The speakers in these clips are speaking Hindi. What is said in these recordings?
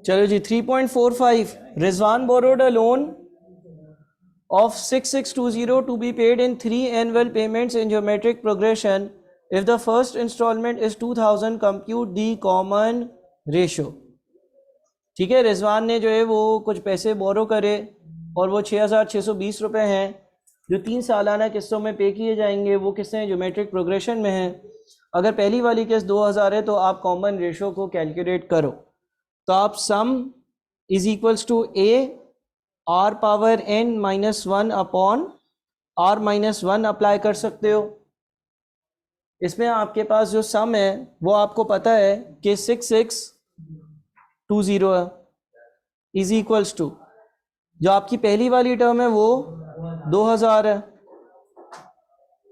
चलो जी 3.45 Rizwan borrowed a loan of 6620 to be paid in 3 annual payments in geometric progression. If the first installment is 2000, compute the common ratio. ठीक है, रिजवान ने जो है वो कुछ पैसे बोरो करे और वो 6620 रुपये हैं जो 3 सालाना किस्तों में पे किए जाएंगे। वो किस्तें ज्योमेट्रिक प्रोग्रेशन में हैं। अगर पहली वाली किस्त 2000 है तो आप कॉमन रेशो को कैलकुलेट करो। तो आप sum is equals to a r power n minus 1 upon r minus 1 apply कर सकते हो। इसमें आपके पास जो सम है वो आपको पता है कि 6620 है इज इक्वल्स टू जो आपकी पहली वाली टर्म है वो 2000 है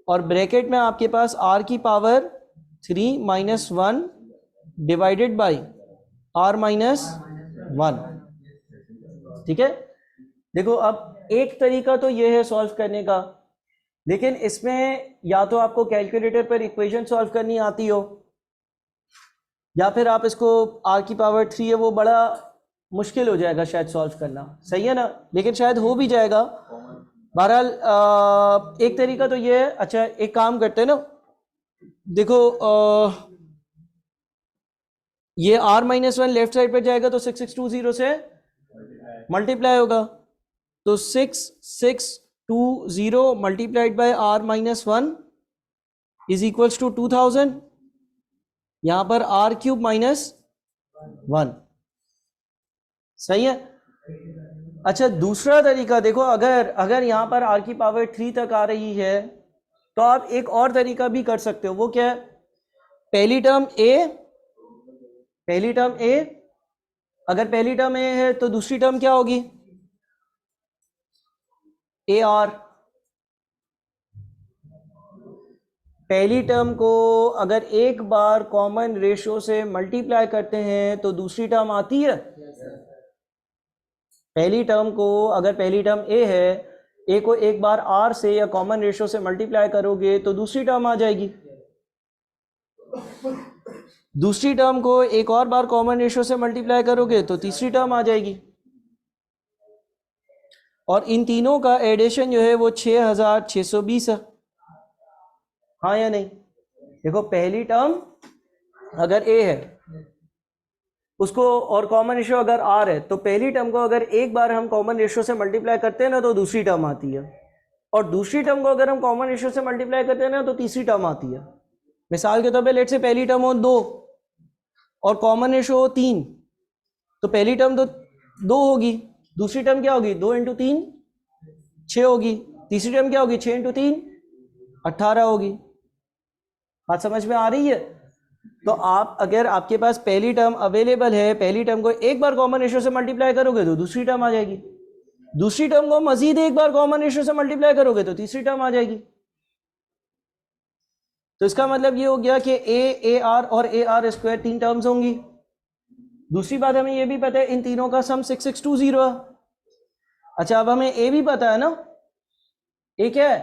और ब्रैकेट में आपके पास आर की power 3 minus 1 divided by r minus 1। ठीक है, देखो अब एक तरीका तो ये है सॉल्व करने का, लेकिन इसमें या तो आपको कैलकुलेटर पर इक्वेशन सॉल्व करनी आती हो या फिर आप इसको आर की पावर 3 है वो बड़ा मुश्किल हो जाएगा शायद सॉल्व करना। सही है ना, लेकिन शायद हो भी जाएगा। बहरहाल एक तरीका तो ये है। अच्छा एक काम करते हैं ना, देखो ये आर माइनस 1 लेफ्ट साइड पर जाएगा तो 6620 से मल्टीप्लाई होगा, तो 6620 multiplied by r minus 1 is equals to 2000। यहां पर आर क्यूब माइनस 1। सही है। अच्छा दूसरा तरीका देखो, अगर यहां पर आर की पावर 3 तक आ रही है तो आप एक और तरीका भी कर सकते हो। वो क्या है, पहली टर्म ए, अगर पहली टर्म ए है तो दूसरी टर्म क्या होगी, ए आर। पहली टर्म को अगर एक बार कॉमन रेशो से मल्टीप्लाई करते हैं तो दूसरी टर्म आती है। पहली टर्म को अगर पहली टर्म ए है, ए को एक बार आर से या कॉमन रेशो से मल्टीप्लाई करोगे तो दूसरी टर्म आ जाएगी। दूसरी टर्म को एक और बार कॉमन रेशो से मल्टीप्लाई करोगे तो तीसरी टर्म आ जाएगी। और इन तीनों का एडिशन जो है वो 6620 है। हाँ या नहीं? देखो पहली टर्म अगर ए है उसको और कॉमन रेशियो अगर आर है तो पहली टर्म को अगर एक बार हम कॉमन रेशियो से मल्टीप्लाई करते हैं ना तो दूसरी टर्म आती है, और दूसरी टर्म को अगर हम कॉमन रेशियो से मल्टीप्लाई करते हैं ना तो तीसरी टर्म आती है। मिसाल के तौर पे लेट से पहली टर्म हो 2 और कॉमन रेशियो हो 3, तो पहली टर्म तो 2 होगी, दूसरी टर्म क्या होगी 2 इंटू 3 6 होगी, तीसरी टर्म क्या होगी 6 इंटू 3 18 होगी। बात समझ में आ रही है? तो आप अगर आपके पास पहली टर्म अवेलेबल है, पहली टर्म को एक बार कॉमन रेशियो से मल्टीप्लाई करोगे तो दूसरी टर्म आ जाएगी, दूसरी टर्म को मजीद एक बार कॉमन रेशियो से मल्टीप्लाई करोगे तो तीसरी टर्म आ जाएगी। तो इसका मतलब ये हो गया कि ए आर और ए आर स्क्वायर 3 टर्म्स होंगी। दूसरी बात हमें ये भी पता है इन तीनों का सम 6620 है। अच्छा अब हमें ए भी पता है ना, ए क्या है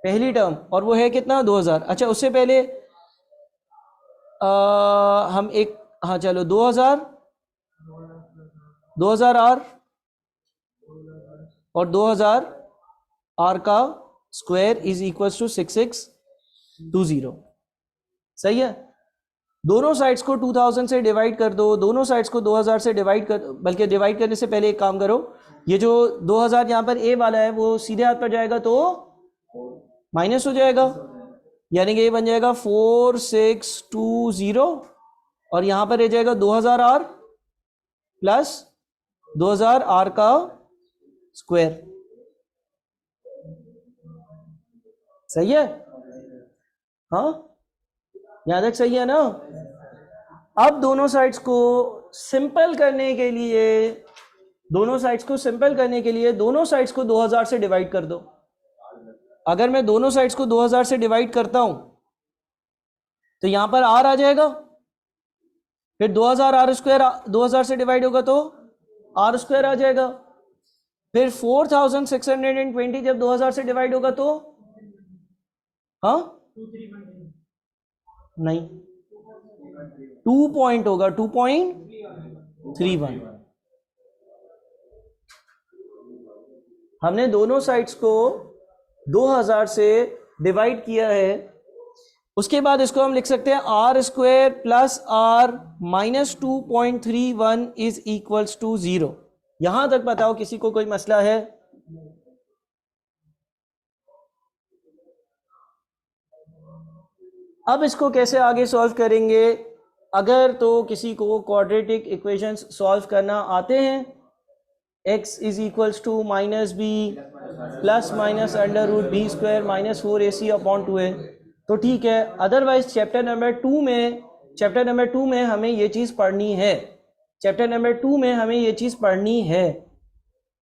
पहली टर्म और वो है कितना 2000। अच्छा उससे पहले हम एक हाँ चलो 2000 आर और 2000 आर का स्क्वायर इज इक्वल टू 6620। सही है। दोनों साइड्स को 2000 से डिवाइड कर दो, दोनों साइड्स को 2000 से डिवाइड कर, बल्कि डिवाइड करने से पहले एक काम करो, ये जो 2000 यहाँ पर ए वाला है वो सीधे हाथ पर जाएगा तो माइनस हो जाएगा, यानी कि ये बन जाएगा 4620 और यहां पर रह जाएगा 2000 आर प्लस 2000 आर का स्क्वायर। सही है? हाँ याद तक सही है ना? अब दोनों साइड्स को सिंपल करने के लिए दोनों साइड्स को 2000 से डिवाइड कर दो। अगर मैं दोनों साइड्स को 2000 से डिवाइड करता हूं तो यहां पर आर आ जाएगा, फिर 2000 आर स्क्वायर 2000 से डिवाइड होगा तो आर स्क्वायर आ जाएगा, फिर 4620 जब 2000 से डिवाइड होगा तो हाँ नहीं 2 पॉइंट होगा 2.31। हमने दोनों साइड्स को 2000 से डिवाइड किया है। उसके बाद इसको हम लिख सकते हैं r square plus r minus 2.31 is equals to 0। यहां तक बताओ किसी को कोई मसला है? अब इसको कैसे आगे सॉल्व करेंगे? अगर तो किसी को क्वाड्रेटिक इक्वेशंस सॉल्व करना आते हैं, x is equals to minus b plus minus under root b square minus 4ac upon 2a, तो ठीक है। अदरवाइज चैप्टर नंबर 2 में हमें ये चीज़ पढ़नी है। चैप्टर नंबर 2 में हमें ये चीज़ पढ़नी है,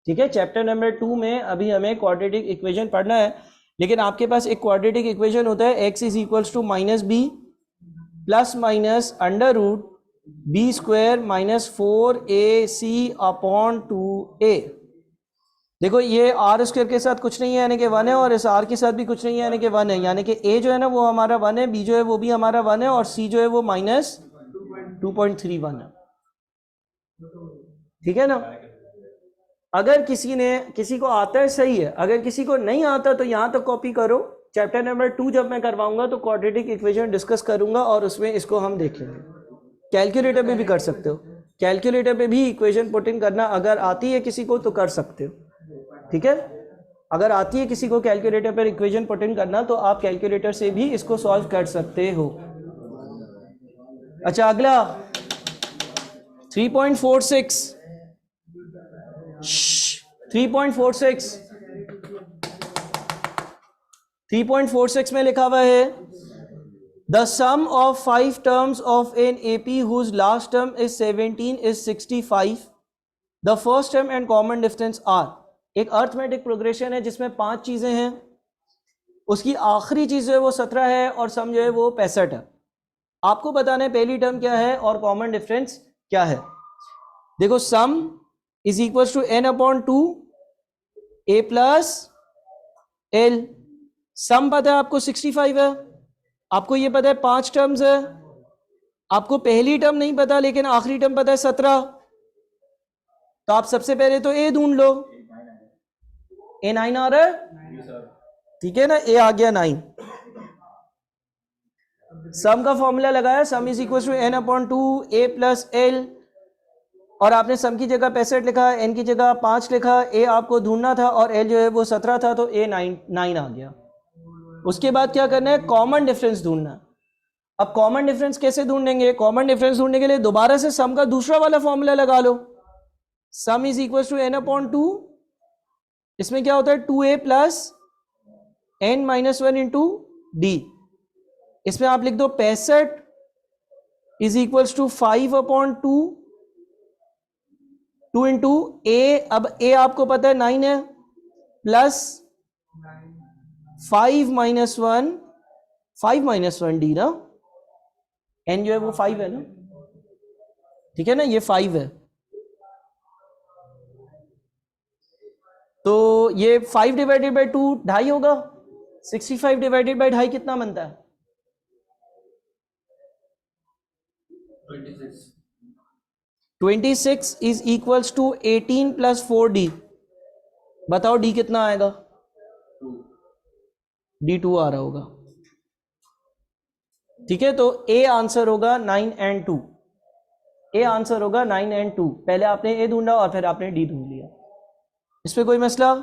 ठीक है। चैप्टर नंबर 2 में अभी हमें क्वाड्रेटिक इक्वेशन पढ़ना है, लेकिन आपके पास एक क्वाड्रेटिक इक्वेशन होता है x is equals to minus b plus minus under root b square minus 4ac upon 2a। देखो ये आर स्क्वायर के साथ कुछ नहीं है यानी कि 1 है, और इस आर के साथ भी कुछ नहीं है यानी कि 1 है, यानी कि a जो है ना वो हमारा 1 है, b जो है वो भी हमारा 1 है, और c जो है वो माइनस 2.31 है, ठीक है ना। अगर किसी को आता है सही है, अगर किसी को नहीं आता तो यहां तक कॉपी करो। चैप्टर नंबर 2 जब मैं करवाऊंगा तो क्वाड्रेटिक इक्वेशन डिस्कस करूंगा और उसमें इसको हम देखेंगे। कैलकुलेटर पे भी कर सकते हो, कैलकुलेटर पे भी इक्वेशन पुट इन करना अगर आती है किसी को तो कर सकते हो, ठीक है। अगर आती है किसी को कैलकुलेटर पर इक्वेशन पुट इन करना तो आप कैलकुलेटर से भी इसको सॉल्व कर सकते हो। अच्छा अगला 3.46 3.46 में लिखा हुआ है the sum of 5 terms of an AP whose last term is 17 is 65। The first term and common difference are. एक अर्थमेटिक प्रोग्रेशन है जिसमें 5 चीजें हैं, उसकी आखिरी चीज जो है वो 17 है और सम जो है वो 65 है। आपको बताना है पहली टर्म क्या है और कॉमन डिफरेंस क्या है। देखो sum is equal to n upon 2 a plus l। Sum पता है आपको 65 है, आपको ये पता है 5 टर्म्स है, आपको पहली टर्म नहीं पता लेकिन आखिरी टर्म पता है 17। तो आप सबसे पहले तो a ढूंढ लो, a 9 आ रहा है, ठीक है ना, a आ गया 9। सम का फॉर्मूला लगाया, sum is equal to n upon 2 a plus l, और आपने सम की जगह 65 लिखा, n की जगह 5 लिखा, a आपको ढूंढना था और l जो है वो 17 था तो a 9 आ गया। उसके बाद क्या करना है, कॉमन डिफरेंस ढूंढना। अब कॉमन डिफरेंस कैसे ढूंढेंगे? कॉमन डिफरेंस ढूंढने के लिए दोबारा से सम का दूसरा वाला फॉर्मूला लगा लो, sum is equal to n upon 2, इसमें क्या होता है 2a plus n minus 1 into d. इसमें आप लिख दो 65 is equal to 5 upon 2 into a. अब ए आपको पता है 9 है, प्लस 5 माइनस 1 डी ना, एन जो है वो 5 है ना, ठीक है ना, ये 5 है। तो ये 5 डिवाइडेड बाई 2 2.5 होगा। 65 डिवाइडेड बाई 2.5 कितना बनता है? 26 is equals to 18 plus 4d। बताओ d कितना आएगा? d 2 आ रहा होगा, ठीक है। तो a आंसर होगा 9 and 2। a आंसर होगा 9 and 2। पहले आपने a ढूंढा और फिर आपने d ढूंढ लिया। इस पे कोई मसला?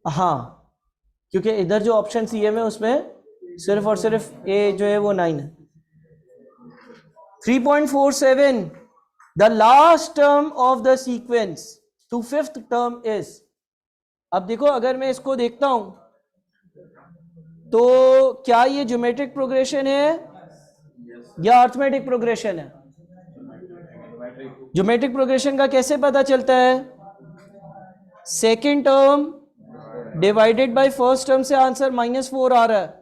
हाँ, क्योंकि इधर जो ऑप्शन सी है में उसमें सिर्फ और सिर्फ a जो है वो 9 है। 3.47 the last term of the sequence to 5th term is. अब देखो अगर मैं इसको देखता हूं तो क्या ये ज्योमेट्रिक प्रोग्रेशन है या अर्थमेटिक प्रोग्रेशन है? ज्योमेट्रिक प्रोग्रेशन का कैसे पता चलता है? Second term divided by first term से आंसर -4 आ रहा है,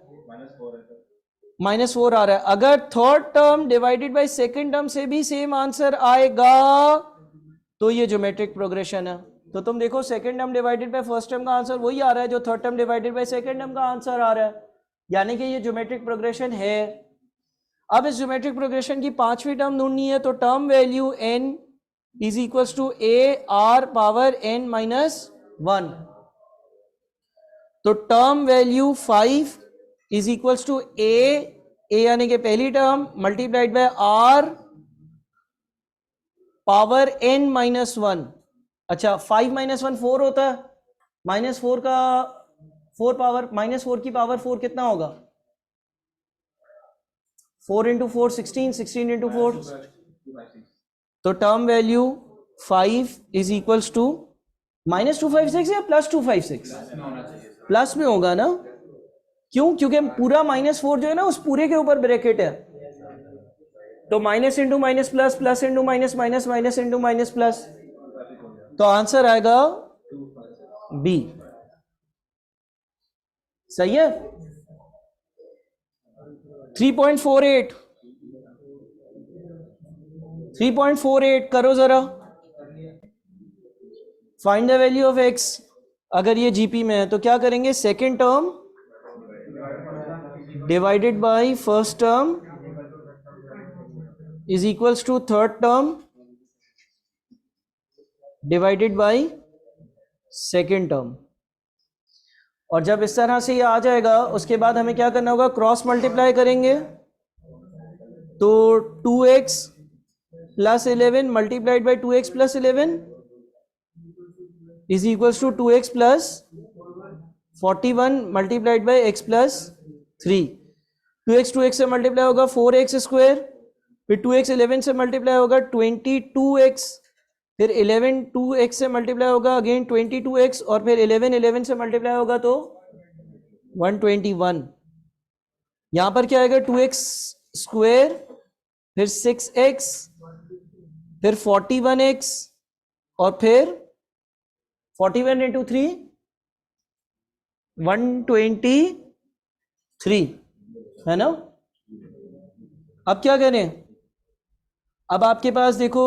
-4 आ रहा है। अगर third term divided by second term से भी सेम आंसर आएगा तो ये ज्योमेट्रिक प्रोग्रेशन है। तो तुम देखो second term divided by first term का आंसर वही आ रहा है जो third term divided by second term का आंसर आ रहा है। यानी कि ये ज्योमेट्रिक प्रोग्रेशन है। अब इस ज्योमेट्रिक प्रोग्रेशन की पांचवी टर्म ढूंढनी है, तो term value n is equal to a r power n minus 1। तो term value 5 is equal to a यानी कि पहली term multiplied by r power n minus 1। अच्छा 5 माइनस 1 4 होता है, माइनस 4 का 4 पावर माइनस 4 की पावर 4 कितना होगा? 4 इंटू 4 16, 16 इंटू 4। तो term value 5 is equals to -256 या +256? प्लस में होगा ना, क्यों? क्योंकि पूरा -4 जो है ना उस पूरे के ऊपर ब्रैकेट है, तो minus into minus plus, plus into minus minus, minus into minus plus, तो आंसर आएगा बी। सही है। 3.48 3.48 करो जरा, find the value of x। अगर ये जीपी में है तो क्या करेंगे? Second term divided by first term is equals to third term divided by second term. और जब इस तरह से ये आ जाएगा उसके बाद हमें क्या करना होगा? क्रॉस मल्टीप्लाई करेंगे, तो 2x plus 11 multiplied by 2x plus 11 is equals to 2x plus 41 multiplied by x plus 3। 2x से मल्टीप्लाई होगा 4x स्क्वायर, फिर 2x 11 से मल्टीप्लाई होगा 22x, फिर 11 2x से मल्टीप्लाई होगा अगेन 22x, और फिर 11 11 से मल्टीप्लाई होगा तो 121। यहां पर क्या आएगा? 2x स्क्वायर, फिर 6x, फिर 41x, और फिर 41 इंटू 3 123, है ना। अब क्या करें? अब आपके पास देखो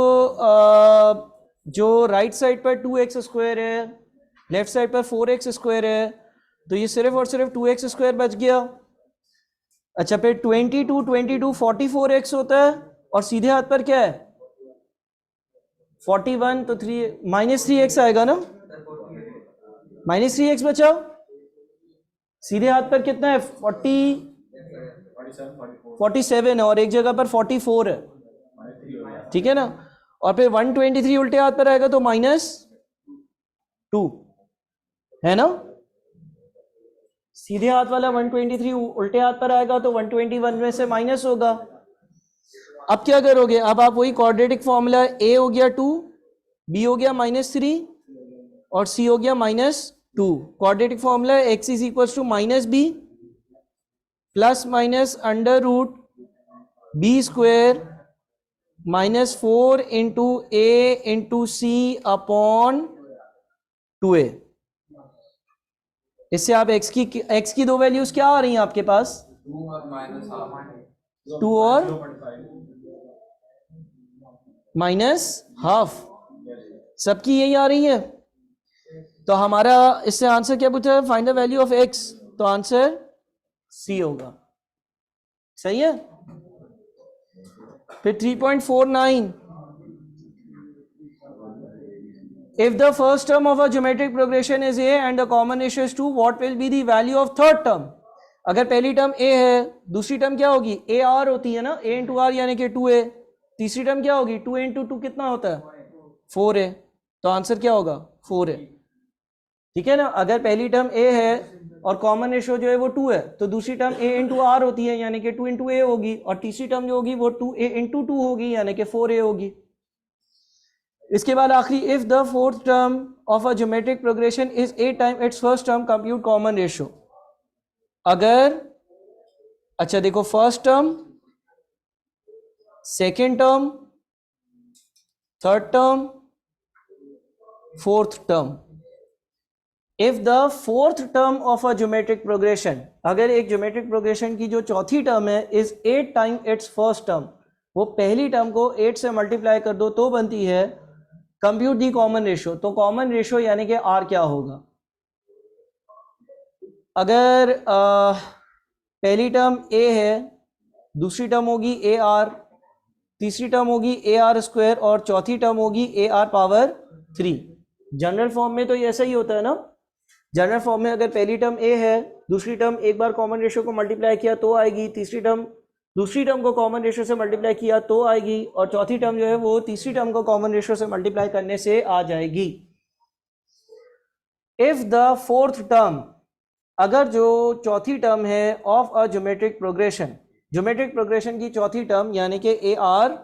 जो राइट साइड पर 2x स्क्वायर है, लेफ्ट साइड पर 4x स्क्वायर है, तो ये सिर्फ और सिर्फ 2x स्क्वायर बच गया। अच्छा फिर 22 44x होता है, और सीधे हाथ पर क्या है? 41, तो -3x आएगा ना, -3x बचा। सीधे हाथ पर कितना है? 47 है, और एक जगह पर 44 है, ठीक है ना। और फिर 123 उल्टे हाथ पर आएगा तो -2, है ना। सीधे हाथ वाला 123 उल्टे हाथ पर आएगा तो 121 में से माइनस होगा। अब क्या करोगे? अब आप वही क्वाड्रेटिक फॉर्मूला, a हो गया 2, b हो गया -3, और c हो गया -2। Quadratic formula x is equal to -b plus minus under root b square -4 into a into c upon 2a। इससे आप x की दो वैल्यूज क्या आ रही हैं आपके पास? 2 और -12, सबकी यही आ रही है। तो हमारा इससे आंसर क्या पूछा है? Find the value of x, तो आंसर सी होगा। सही है। फिर 3.49, if the first term of a geometric progression is a and the common ratio is 2, what will be the value of third term? अगर पहली टर्म a है, दूसरी टर्म क्या होगी? a r होती है ना, a इंटू आर यानी कि 2a। तीसरी टर्म क्या होगी? 2 इंटू 2 कितना होता है? 4a। तो आंसर क्या होगा? 4a, ठीक है ना। अगर पहली टर्म a है और कॉमन रेशियो जो है वो 2 है, तो दूसरी टर्म a इंटू आर होती है यानी कि 2 इंटू a होगी, और तीसरी टर्म जो होगी वो 2a इंटू 2 होगी यानी कि 4a होगी। इसके बाद आखिरी, if the fourth term of a geometric progression is 8 time it's first term, compute common ratio. अगर अच्छा देखो, first term, second term, third term, fourth term. If the fourth term of a geometric progression, अगर एक ज्योमेट्रिक प्रोग्रेशन की जो चौथी टर्म है is 8 time it's first term, वो पहली टर्म को 8 से मल्टीप्लाई कर दो तो बनती है, कंप्यूट दी कॉमन रेशियो। तो कॉमन रेशियो यानी कि आर क्या होगा? अगर पहली टर्म ए है, दूसरी टर्म होगी ए आर, तीसरी टर्म होगी ए आर स्क्वायर और चौथी टर्म होगी ए आर पावर 3। जनरल फॉर्म में तो ये ऐसा ही होता है ना, जनरल फॉर्म में अगर पहली टर्म ए है, दूसरी टर्म एक बार कॉमन रेशियो को मल्टीप्लाई किया तो आएगी, तीसरी टर्म दूसरी टर्म को कॉमन रेशियो से मल्टीप्लाई किया तो आएगी, और चौथी टर्म जो है वो तीसरी टर्म को कॉमन रेशियो से मल्टीप्लाई करने से आ जाएगी। इफ द फोर्थ टर्म, अगर जो चौथी टर्म है of a geometric progression, geometric progression की चौथी टर्म यानी कि ए आर